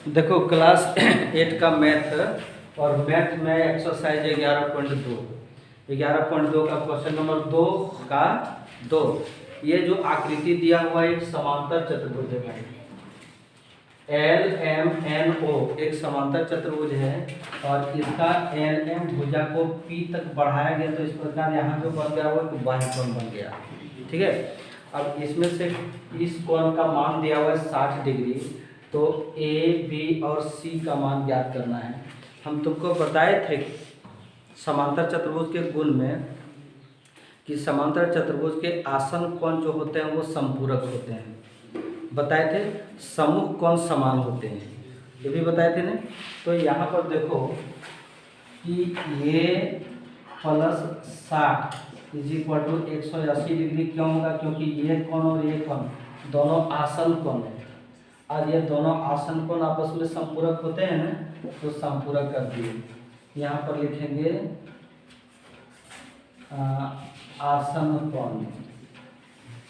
देखो क्लास 8 का मैथ और मैथ में एक्सरसाइज 11.2 का क्वेश्चन नंबर 2 का 2। ये जो आकृति दिया हुआ एक समांतर चतुर्भुज है भाई, LMNO एक समांतर चतुर्भुज है और इसका LM भुजा को P तक बढ़ाया गया, तो इस प्रकार यहाँ जो बन गया वो एक बाह्यकोण बन गया। ठीक है, अब इसमें से इस कोण का मान दिया हुआ है 60 डिग्री, तो A, B और C का मान ज्ञात करना है। हम तुमको बताए थे समांतर चतुर्भुज के गुण में कि समांतर चतुर्भुज के आसन कोण जो होते हैं वो समपूरक होते हैं। बताए थे समूह कोण समान होते हैं, ये भी बताए थे ना। तो यहाँ पर देखो कि ये plus 60 is equal to 180 degree क्यों होगा, क्योंकि ये कोण और ये कोण दोनों आसन कोण है और ये दोनों आसन कोण आपस में संपूरक होते हैं ना, तो संपूरक कर दिए। यहाँ पर लिखेंगे आसन कोण।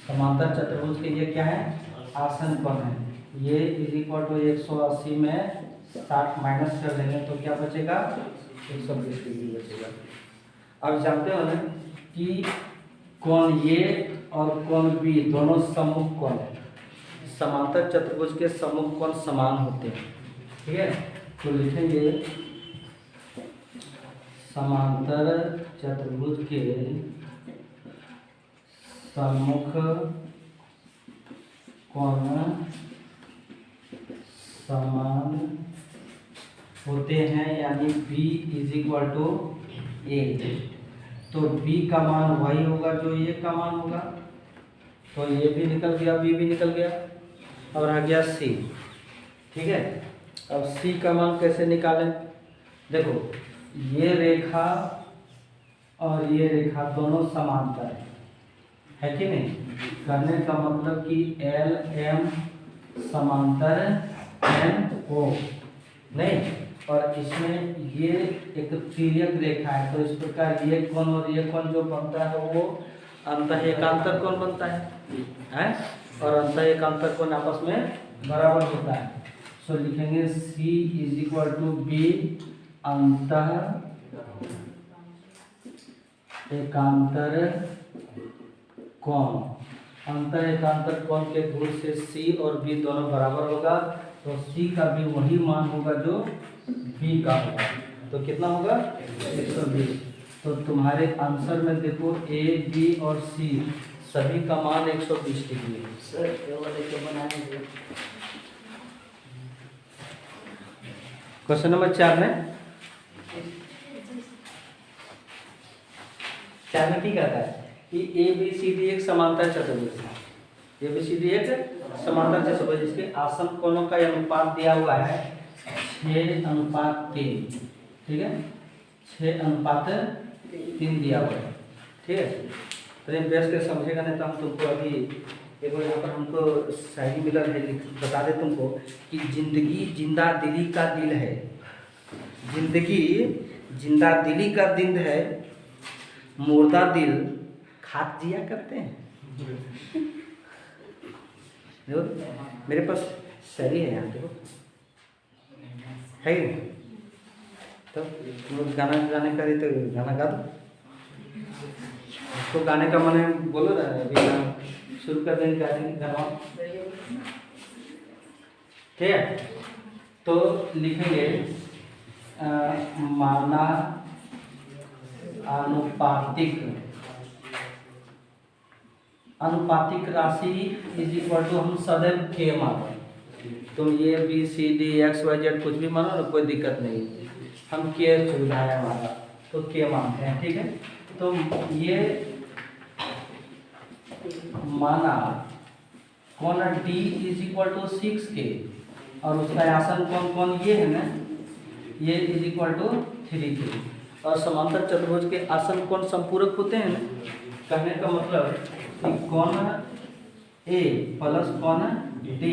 समांतर चतुर्भुज के ये क्या है, आसन कोण है। ये इज इक्वल टू 180 में 60 माइनस कर देंगे तो क्या बचेगा, 120 डिग्री बचेगा। अब जानते हो ना कि कोण ये और कोण बी दोनों सम्मुख कोण है। समांतर चतुर्भुज के सम्मुख कोण समान होते हैं। ठीक है, तो लिखेंगे समांतर चतुर्भुज के सम्मुख कोण समान होते हैं, यानी B is equal to A। तो B का मान वही होगा जो A का मान होगा, तो ये भी निकल गया, B भी निकल गया और आ गया C। ठीक है, अब C का मान कैसे निकालें। देखो ये रेखा और ये रेखा दोनों समांतर है कि नहीं। कहने का मतलब कि LM समांतर NO नहीं, और इसमें ये एक तिर्यक रेखा है, तो इस प्रकार ये कोण और ये कोण जो बनता है वो अंतः एकांतर कोण बनता है और अंतः एकांतर कोण आपस में बराबर होता है। सो लिखेंगे C is equal to B अंतः एकांतर कोण। अंतः एकांतर कोण के गुण से C और B दोनों बराबर होगा, तो C का भी वही मान होगा जो B का होगा। तो कितना होगा, 120। तो तुम्हारे आंसर में देखो A, B और C सभी का मान 120 डिग्री है। क्वेश्चन नंबर 4 में ठीक आता है कि ABCD एक समांतर चतुर्भुज है। ABCD एक समांतर चतुर्भुज, इसके आसन कोणों का अनुपात दिया हुआ है 6:3। ठीक है, 6:3 दिया हुआ है। ठीक है, तो ये बेस के समझेगा नहीं तो हम तुमको अभी एक बार यहाँ पर हमको शायरी मिलर है, बता दे तुमको कि जिंदगी जिंदा दिली का दिल है, जिंदगी जिंदा दिली का दिल है, मुर्दा दिल खाक जिया करते हैं। देखो मेरे पास शायरी है यहाँ, देखो है तो तुम गाना गाने का तो गाना गा दो। तो गाने का मैंने बोलो ना, अभी शुरू कर देंगे गाना। ठीक है, तो लिखेंगे माना अनुपातिक राशि इज इक्वल टू हम सदैव के मानो। तुम ये ABCD XYZ कुछ भी मानो ना, कोई दिक्कत नहीं, हम के सुविधा है हमारा, तो के मानते हैं। ठीक है, तो ये माना कोण D is equal to 6K और उसका आसन कोण कौन ये है ना, ये इज इक्वल टू 3K। और समांतर चतुर्भुज के आसन कोण संपूरक होते हैं ना। कहने का मतलब कि कोण A प्लस कोण D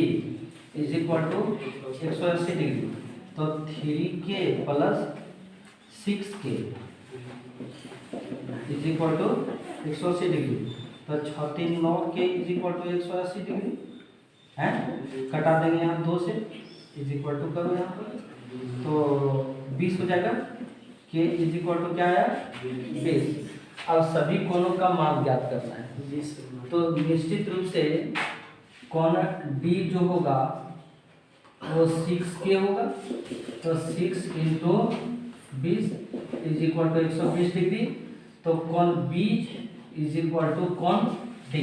is equal to 180 degree, तो 3K plus 6K is equal to 180 degree, तो 6×3 9K is equal to 180 degree है। कटा देंगे यहाँ 2 से, इज इक्वल टू करो यहाँ पर, तो 20 हो जाएगा। के इज इक्वल टू क्या आया 20। अब सभी कोणों का मान ज्ञात करना है, तो निश्चित रूप से कोण डी जो होगा वो 6K होगा, तो 6 into 20 is equal to 120 degree. तो कोण बी इज इक्वल टू कोण डी,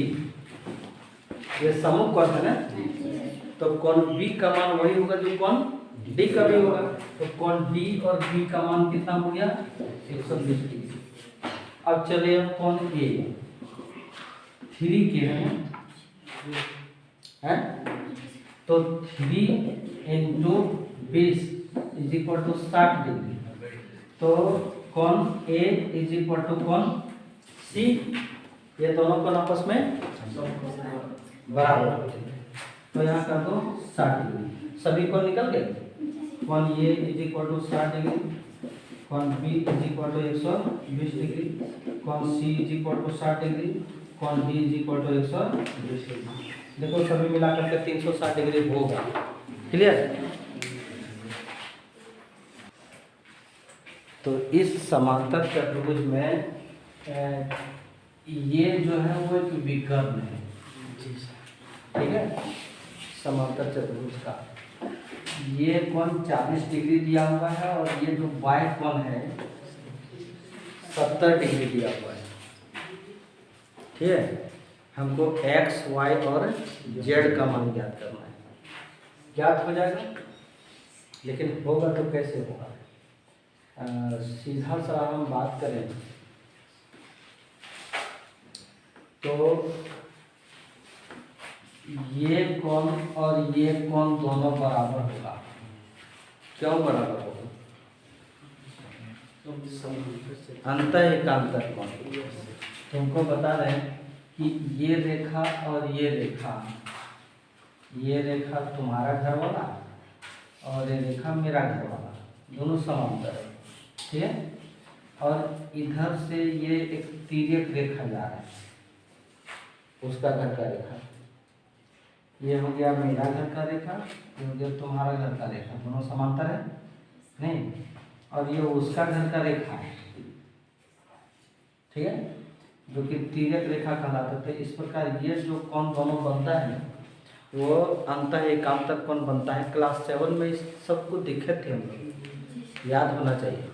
ये सम्मुख कोण है ना, तो कोण बी का मान वही होगा जो कोण डी का भी होगा। तो कोण डी और बी का मान कितना हो गया 120 डिग्री। अब चले अब कोण ए 3K है, तो 3 into 20 is equal to 60 degree. तो कोण ए इज इक्वल टू कोण सी, ये दोनों कोण आपस में बराबर होते हैं, तो यहाँ कर दो 60 डिग्री। सभी कोण निकल गए, कोण A is equal to 60 degree, कोण B is equal to 120 degree, कोण C is equal to 60 degree, कोण D is equal to 120 degree. देखो सभी मिलाकर के 360 डिग्री होगा। क्लियर। तो इस समांतर चतुर्भुज में ये जो है वो एक विकर्ण है, ठीक है। समांतर चतुर्भुज का ये कोण 40 डिग्री दिया हुआ है और ये जो बाएं कोण है 70 डिग्री दिया हुआ है, ठीक है। हमको x, y और z का मान ज्ञात करना है, ज्ञात हो जाएगा, लेकिन होगा तो कैसे होगा। सीधा सा हम बात करें तो ये कोण और ये कोण दोनों बराबर होगा। क्यों बराबर होगा, अंतः एकांतर कोण। तुमको बता रहे हैं कि ये रेखा और ये रेखा तुम्हारा घर वाला और ये रेखा मेरा घर वाला, दोनों समांतर है, ठीक है। और इधर से ये एक तिर्यक रेखा जा रहा है, उसका घर का रेखा, ये हो गया मेरा घर का रेखा, ये हो गया तुम्हारा घर का रेखा, दोनों समांतर है नहीं। और ये उसका घर का रेखा है, ठीक है, जो कि तिर्यक रेखा कहलाते थे। इस प्रकार ये जो कोण दोनों बनता है वो अंतः एकांतर कोण बनता है। क्लास 7 में इस सबको देखे थे हम लोग, याद होना चाहिए।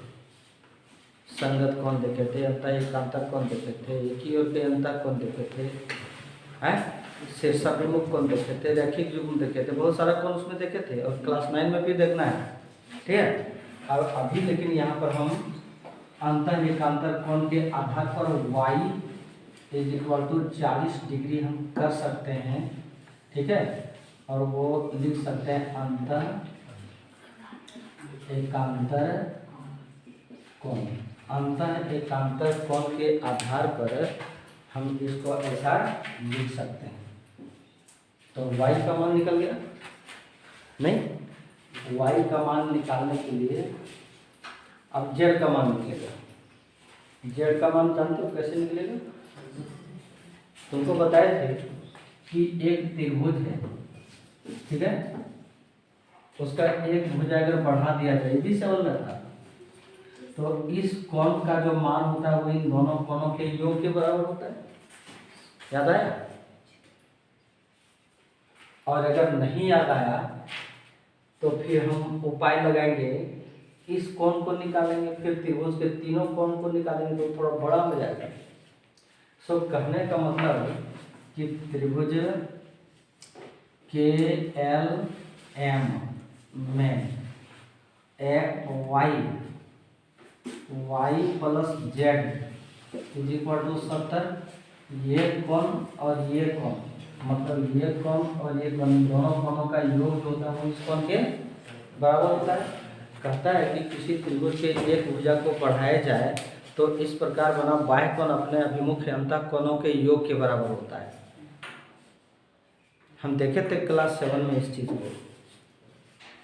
संगत कोण देखे थे, अंतः एकांतर कोण देखे थे, एक ही ओर के अंतर कोण देखे थे, हैं, शीर्षाभिमुख कोण देखे थे, रैखिक युग्म देखे थे, बहुत सारा कोण उसमें देखे थे और क्लास 9 में भी देखना है, ठीक है। और अभी लेकिन यहाँ पर हम अंतर एकांतर कोण के आधार पर y is equal to 40 degree हम कर सकते हैं, ठीक है। और वो लिख सकते हैं अंतर एकांतर कोण। अंतर एकांतर कोण के आधार पर हम इसको ऐसा लिख सकते हैं। तो y का मान निकल गया नहीं, y का मान निकालने के लिए अब z का मान निकलेगा। z का मान जानते हो कैसे निकलेगा, तुमको बताए थे कि एक त्रिभुज है, ठीक है, उसका एक भुजा अगर बढ़ा दिया जाए, भी सवाल में था, तो इस कोण का जो मान होता है वो इन दोनों कोणों के योग के बराबर होता है, याद आया। और अगर नहीं याद आया तो फिर हम उपाय लगाएंगे, इस कोण को निकालेंगे, फिर त्रिभुज के तीनों कोण को निकालेंगे तो थोड़ा बड़ा हो जाएगा। सो कहने का मतलब कि त्रिभुज के एल एम में Y plus Z is equal to 70, ये कोण और ये कोण, मतलब ये कोण और ये कोण, दोनों कोणों का योग जो होता है वो इस कोण के बराबर होता है। कहता है कि किसी त्रिभुज के एक भुजा को बढ़ाया जाए तो इस प्रकार बना बाह्य कोण अपने अभिमुख अंतः कोणों के योग के बराबर होता है। हम देखे थे क्लास 7 में इस चीज़ को,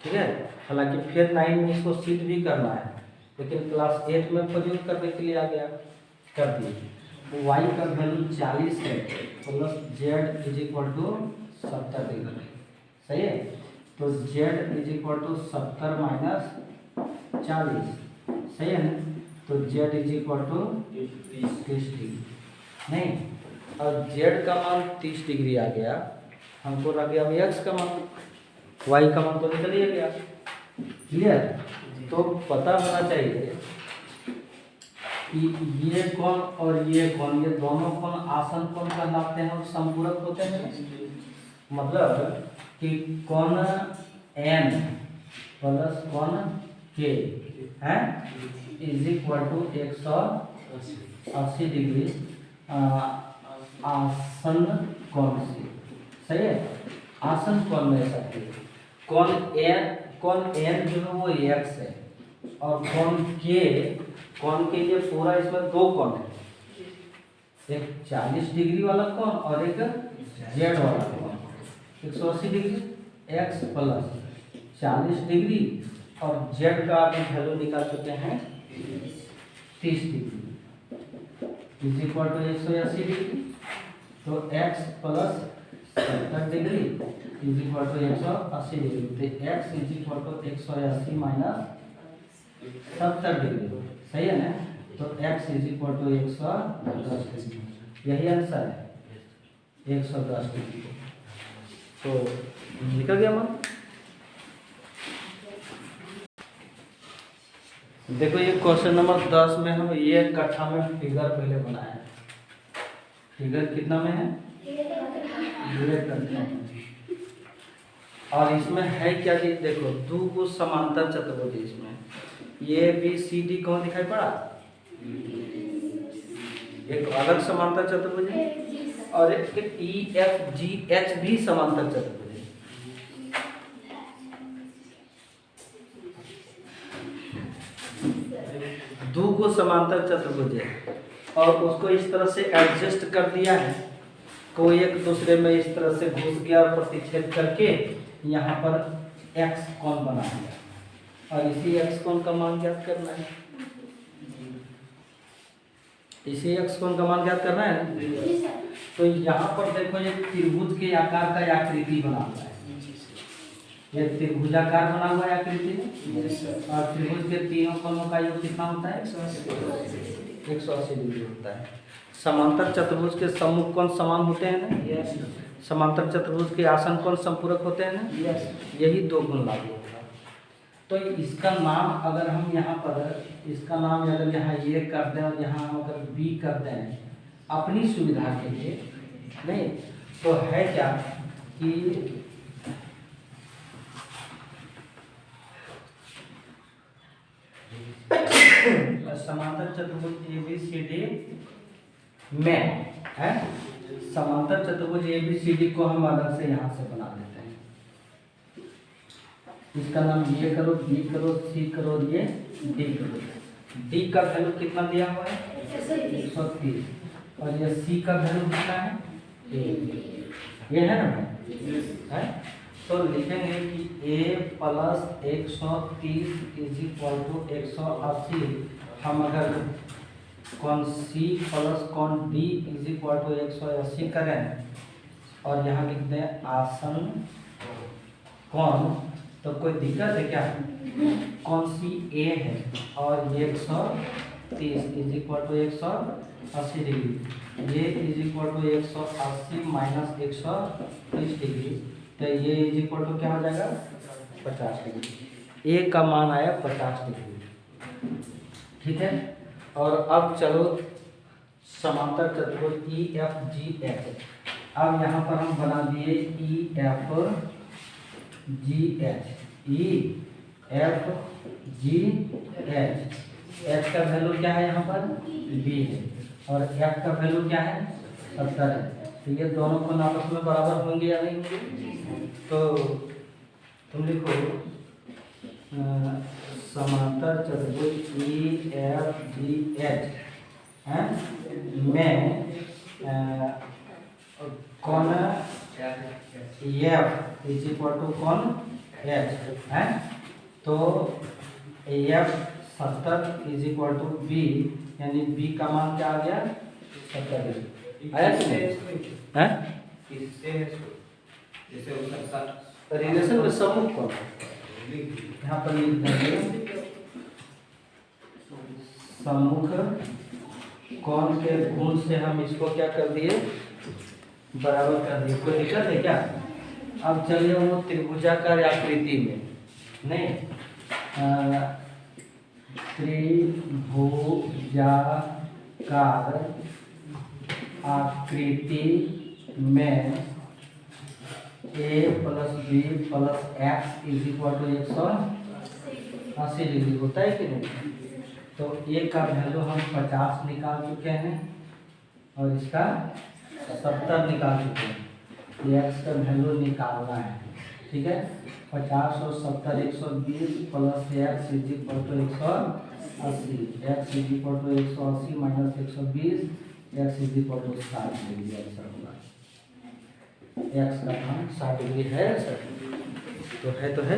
ठीक है। हालांकि फिर 9 में इसको सिद्ध भी करना है, लेकिन क्लास 8 में प्रयोग करने के लिए आ गया, कर दिए। y का वैल्यू 40 है plus z is equal to 70 degree, सही है। तो Z is equal to 70 minus 40, सही है ना। तो Z is equal to 30 degree, नहीं, और जेड का मान 30 डिग्री आ गया, हमको रह गया एक्स का मान, वाई का मान तो निकल ही गया। क्लियर। तो पता होना चाहिए कि ये कोण और ये कोण, ये दोनों कोण आसन कोण कहलाते हैं और संपूरक होते हैं। मतलब कि कोण n प्लस कोण k है इज इक्वल टू 180 डिग्री आसन कोण से, सही है। आसन कोण में सकते कोण n जो है वो x है, और कोण के लिए पूरा इसमें दो कोण है, एक 40 डिग्री वाला कोण और एक जेड वाला कोण। 180 डिग्री x प्लस 40 डिग्री और जेड का आप वैल्यू निकाल चुके हैं 30 degree is equal to 180 degree. तो x plus 70 degree is equal to 180 degree. तो x is equal to 180 minus 70 degree, सही है ना। तो x is equal to 110 degree, यही आंसर है 110 डिग्री। तो निकल गया मान। देखो ये क्वेश्चन नंबर 10 में हम ये कट्ठा में फिगर पहले बनाए हैं। फिगर कितना में है, ये कट्ठा में। और इसमें है क्या जी, देखो दो को समांतर चतुर्भुज इसमें ए बी सी डी कौन दिखाई पड़ा, एक अलग समांतर चतुर्भुज है और एक ई एफ जी एच भी समांतर चतुर्भुज है। दो को समांतर चतुर्भुज है और उसको इस तरह से एडजस्ट कर दिया है, कोई एक दूसरे में इस तरह से घुस गया और प्रतिच्छेद करके यहाँ पर x कोण बना दिया और इसी x कोण का मान ज्ञात करना है। इसी x कोण का मान ज्ञात करना है। तो यहाँ पर देखो ये त्रिभुज के आकार का आकृति बना हुआ है, ये त्रिभुजाकार बना हुआ है आकृति, और त्रिभुज के तीनों कोणों का योग कितना होता है 180 डिग्री होता है। समांतर चतुर्भुज के सम्मुख कोण समान होते हैं ना, समांतर चतुर्भुज के आसन कोण संपूरक होते हैं ना, यही दो गुण लागू होगा। तो इसका नाम अगर हम यहाँ पर इसका नाम अगर यहाँ ये कर दें और यहाँ हम अगर बी कर दें अपनी सुविधा के लिए, नहीं तो है क्या कि समांतर चतुर्भुज ए बी सी डी में है, समांतर चतुर्भुज ए बी सी डी को हम अलग से यहाँ से बना देते हैं। इसका नाम ये करो, बी करो, सी करो, ये डी करो। डी का वैल्यू कितना दिया हुआ है 130 और ये सी का वैल्यू कितना है ये है ना है। तो लिखेंगे कि a plus 130 is equal to 180। हम अगर कौन सी प्लस कौन डी इज इक्वल टू 180 करें और यहाँ लिख दें आसन कौन, तो कोई दिक्कत है क्या, कौन सी ए है और 130 इज इक्वल टू 180 डिग्री, ये is equal to 180 minus 130 degree, तो ये इज इक्वल टू क्या हो जाएगा 50 डिग्री। ए का मान आया 50 डिग्री, ठीक है। और अब चलो समांतर चतुर्भुज ई एफ जी एच। अब यहाँ पर हम बना दिए E F G H, E F G H. H का वैल्यू क्या है यहाँ पर बी है और एफ का वैल्यू क्या है 70 है। तो ये दोनों को आपस में बराबर होंगे या नहीं होंगे। तो तुम लिखो समांतर चतुर्भुज ई एफ जी एच है में कौन एफ इज इक्वल टू कौन एच है, तो F 70 is equal to B, यानी बी का मान क्या आ गया 70 आया कि नहीं है। जैसे उसका रिलेशन में सम्मुख कौन है, यहाँ पर लिख देंगे सम्मुख कौन के गुण से हम इसको क्या कर दिए, बराबर कर दिए। कोई दिक्कत है क्या? अब चलिए वो त्रिभुजाकार आकृति में, नहीं त्रिभुजाकार आकृति में a plus B plus X is equal to 180 degree होता है कि नहीं? तो a का वैल्यू हम 50 निकाल चुके हैं और इसका 70 निकाल चुके हैं। x का वैल्यू निकालना है, ठीक है। 50 और 70 120 plus X is equal to 180, X is equal to 180 minus 120, X is equal to 60 degree answer होगा। एक्स का मान 60 डिग्री है सर, तो है